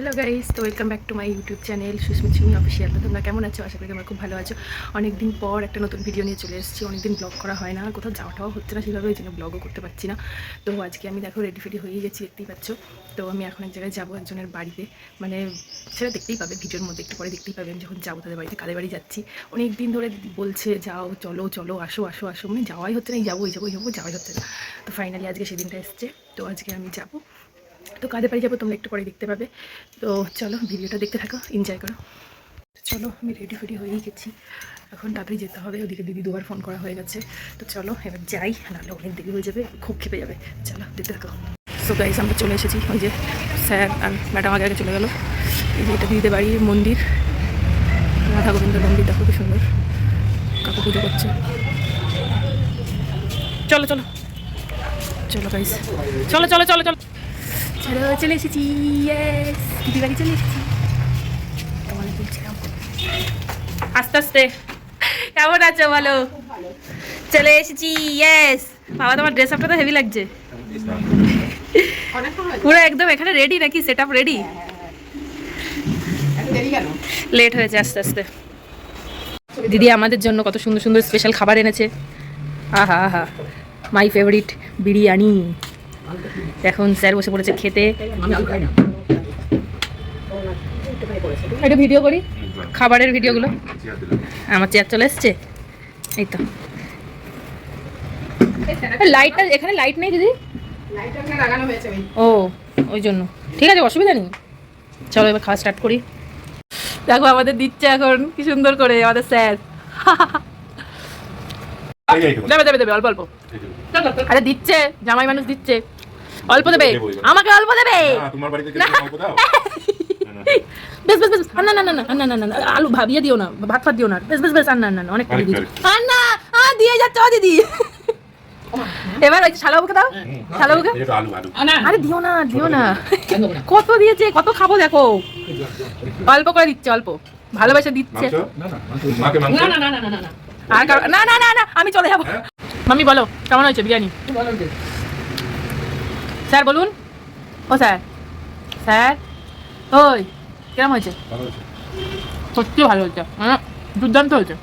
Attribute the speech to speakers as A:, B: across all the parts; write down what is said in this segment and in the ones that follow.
A: Hello guys, তো welcome back to my YouTube channel Susmit Sumi official. তো তোমরা কেমন আছো? আশা করি তোমরা খুব ভালো আছো। অনেকদিন পর একটা নতুন ভিডিও নিয়ে চলে এসেছি। অনেকদিন ব্লগ করা হয় না, কোথাও যাওয়াটাও হচ্ছে না সেভাবে, ওই জন্য ব্লগও করতে পারছি না। তো আজকে আমি দেখো রেডি ফেডি হয়ে গেছি, দেখতেই পাচ্ছ। তো আমি এখন এক জায়গায় যাবো, একজনের বাড়িতে। মানে সেটা দেখতেই পাবে ভিডিওর মধ্যে, একটু পরে দেখতেই পাবে আমি যখন যাবো তাদের বাড়িতে, কাদের বাড়ি যাচ্ছি। অনেক দিন ধরে বলছে যাও, চলো চলো, আসো আসো আসো, মানে যাওয়াই হচ্ছে না, এই যাবো এই যাবো এই যাবো, যাওয়াই হচ্ছে না। তো ফাইনালি আজকে সেদিনটা এসছে, তো আজকে আমি যাবো। তো কাদের বাড়ি যাবো তোমরা একটু পরে দেখতে পাবে। তো চলো ভিডিওটা দেখতে থাকো, এনজয় করো। চলো আমি রেডি ফেডি হয়েই গেছি, এখন তাড়াতাড়ি যেতে হবে। ওদিকে দিদি দুবার ফোন করা হয়ে গেছে। তো চলো এবার যাই, নাহলে অনেক দেরি হয়ে যাবে, খুব খেপে যাবে। চলো দেখতে থাকো। সো গাইস, আমরা চলে এসেছি। ওই যে স্যার আর ম্যাডাম আগে আগে চলে গেলো। এই যে এটা দিদিদের বাড়ির মন্দির, রাধা গোবিন্দের মন্দিরটা খুবই সুন্দর, কাকু পুজো করছে। চলো চলো চলো গাইস, চলো চলো চলো চলো চলো, চলে এসেছি। ইয়েস, দিদি বাড়ি চলে এসেছি। তোমাদের বলছিলাম আস্তে আস্তে। কেমন আছো বলো? চলে এসেছি। ইয়েস বাবা, তোমার ড্রেস আপটা তো হেভি লাগছে, পুরো একদম এখানে রেডি নাকি? Set up ready? লেট হয়েছে আস্তে আস্তে। দিদি আমাদের জন্য কত সুন্দর সুন্দর স্পেশাল খাবার এনেছে। আহা আহা, মাই ফেভারিট বিরিয়ানি। এখন স্যার বসে পড়েছে খেতে। একটা ভিডিও করি, খাবারের ভিডিওগুলো। আমার চেয়ার চলে এসছে, এই তো। লাইটটা এখানে লাইট নেই দিদি? ও, ওই জন্য ঠিক আছে, অসুবিধা নেই। চলো এবার খাওয়া স্টার্ট করি। দেখো আমাদের দিচ্ছে এখন কি সুন্দর করে আমাদের স্যার। দেবে দেবে দেবে, অল্প অল্প। আরে দিচ্ছে, জামাই মানুষ দিচ্ছে, অল্প দেবে, আমাকে অল্প দেবে। বেশ বেশ বেশ, না না না না না না না না, আলু ভাবিয়ে দিও না, ভাত ফাত দিও না। বেশ বেশ বেশ, আর না না না, অনেক করে দিয়েছি। আর না, দিয়ে যাচ্ছ দিদি। এবার ওই শালাবুকে দাও, শালাবুকে। আরে দিও না দিও না, কত দিয়েছে, কত খাবো দেখো। অল্প করে দিচ্ছে, অল্প ভালোবেসে দিচ্ছে। না না না না না না, আর না না না না, আমি চলে যাবো। মাম্মি বলো কেমন হয়েছে বিরিয়ানি? স্যার বলুন। ও স্যার, স্যার ওই কেমন হয়েছে? সত্যি ভালো হয়েছে, দুর্দান্ত হয়েছে।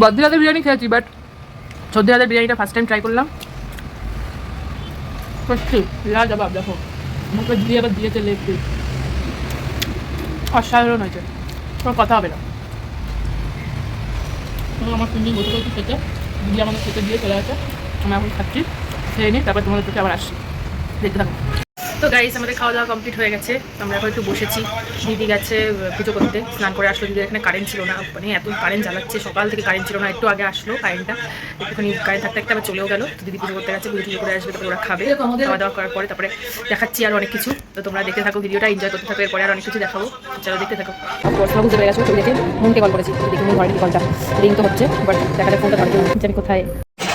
A: বদ্রি হাতের বিরিয়ানি খেয়েছি, বাট সর্দি হাতের বিরিয়ানিটা ফার্স্ট টাইম ট্রাই করলাম। সত্যি লাজবাব। দেখো মুখে দিয়ে আবার দিয়েছে লেগ পিস, অসাধারণ হয়েছে, কোনো কথা হবে না। আমার তিনদিন বসে করছি খেতে, দিদি আমাকে খেতে দিয়ে চলে গেছে। আমি এখন খাচ্ছি, খেয়ে নিই, তারপর তোমাদের কাছে আবার আসছি, দেখতে থাকো। তো গাইস, আমাদের খাওয়া দাওয়া কমপ্লিট হয়ে গেছে। আমরা এখন একটু বসেছি। দিদি গেছে পুজো করতে, স্নান করে আসলো। দিদির এখানে কারেন্ট ছিল না, মানে এত কারেন্ট জ্বালাচ্ছে, সকাল থেকে কারেন্ট ছিল না, একটু আগে আসলো কারেন্টটা। একটুখানি কারেন্ট থাকতে থাকতে আবার চলেও গেল। দিদি পুজো করতে গেছে, পুজো করে আসবে, তারপরে ওরা খাবে। খাওয়া দাওয়া করার পরে তারপরে দেখাচ্ছি আর অনেক কিছু। তো তোমরা দেখতে থাকো, ভিডিওটা এনজয় করতে থাকো, এরপরে আর অনেক কিছু দেখাবো। চলো দেখতে থাকো। পড়াশোনা বুঝতে পেরে গেছো, ছবি দেখে মনকে কল করেছি, দেখি মন ঘরে কলটা রিং তো হচ্ছে, বাট দেখা যাক ফোনটা ধরে আমি কোথায়।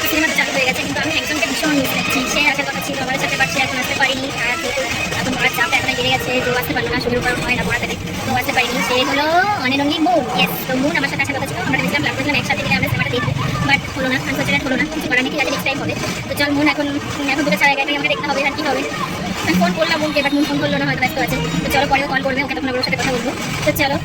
B: সিনেমাটা চালু হয়ে গেছে, কিন্তু আমি একজনকে ভীষণ মিস করছি। সে আসার কথা ছিল, আমার সাথে পারছি, এখন আসতে পারিনি। আর যেহেতু এখন পড়ার চাপটা এখন বেড়ে গেছে, তো আসতে পারলো না, শরীর উপর হয় না পড়াতে, তো আসতে পারিনি। সে হলো অনেরঙ্গি মুন। ইয়েস, তো মুন আমার সাথে আসার কথা ছিল। আমরা ভেবেছিলাম প্ল্যান করেছিলাম একসাথে গিয়ে আমরা সিনেমাটা দেখবো, বাট হলো না, আনফর্চুনেট হলো না। কিছু করার নেই, ঠিক আছে, নেক্সট টাইম হবে। তো চল মুন, এখন দুটো ছাড়া গেলে আমাকে দেখতে হবে আর কি হবে। আমি ফোন করলাম মুনকে, বাট মুন ফোন করলো না, হয়তো ব্যস্ত আছে। তো চলো পরেও কল করবে, ওকে তখন ওর সাথে কথা বলবো। তো চলো।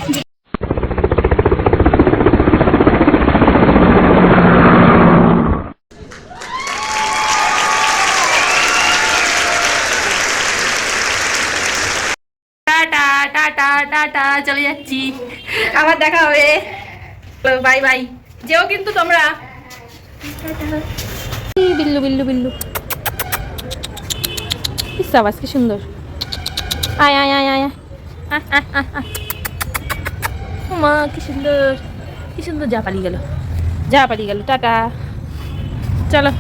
A: টাটা টাটা টাটা, চলে যাচ্ছি, আবার দেখা হবে, বাই বাই। যেও কিন্তু তোমরা। বিল্লু বিল্লু বিল্লু, আওয়াজ কি সুন্দর। আয় আয় আয় আয়, মা কি সুন্দর, কি সুন্দর। যা পালিয়ে গেল, যা পালিয়ে গেল। টাটা, চলো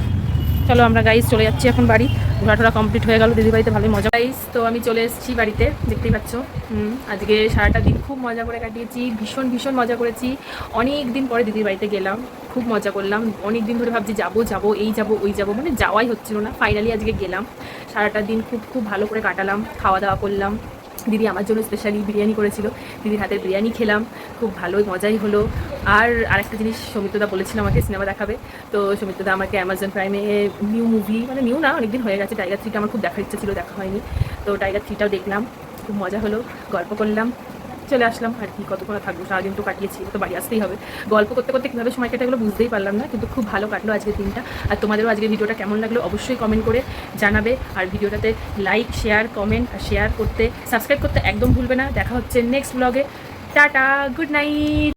A: চলো আমরা গাইস চলে যাচ্ছি এখন বাড়ি। ঘোরাটোরা কমপ্লিট হয়ে গেল, দিদি বাড়িতে ভালোই মজা। গাইস, তো আমি চলে এসেছি বাড়িতে, দেখতেই পাচ্ছ। আজকে সারাটা দিন খুব মজা করে কাটিয়েছি, ভীষণ ভীষণ মজা করেছি। অনেক দিন পরে দিদির বাড়িতে গেলাম, খুব মজা করলাম। অনেক দিন ধরে ভাবছি যাবো যাবো, এই যাবো ওই যাবো, মানে যাওয়াই হচ্ছিল না। ফাইনালি আজকে গেলাম, সারাটা দিন খুব খুব ভালো করে কাটালাম, খাওয়া দাওয়া করলাম। দিদি আমার জন্য স্পেশালি বিরিয়ানি করেছিল, দিদির হাতের বিরিয়ানি খেলাম, খুব ভালোই মজাই হলো। আর আরেকটা জিনিস সৌমিত্রদা বলেছিল আমাকে সিনেমা দেখাবে। তো সৌমিত্রদা আমাকে অ্যামাজন প্রাইমে নিউ মুভি, মানে নিউ না, অনেকদিন হয়ে গেছে, টাইগার 3টা আমার খুব দেখার ইচ্ছা ছিল, দেখা হয়নি। তো টাইগার 3টাও দেখলাম। খুব মজা হলো, গল্প করলাম, চলে আসলাম আর কি। কতক্ষণ আর থাকবো, সারাদিন তো কাটিয়েছি, তো বাড়ি আসতেই হবে। গল্প করতে করতে কীভাবে সময় কেটে গেলো বুঝতেই পারলাম না, কিন্তু খুব ভালো কাটলো আজকের দিনটা। আর তোমাদেরও আজকের ভিডিওটা কেমন লাগলো অবশ্যই কমেন্ট করে জানাবে। আর ভিডিওটাতে লাইক, শেয়ার, কমেন্ট আর শেয়ার করতে, সাবস্ক্রাইব করতে একদম ভুলবে না। দেখা হচ্ছে নেক্সট ব্লগে। Tata, good night.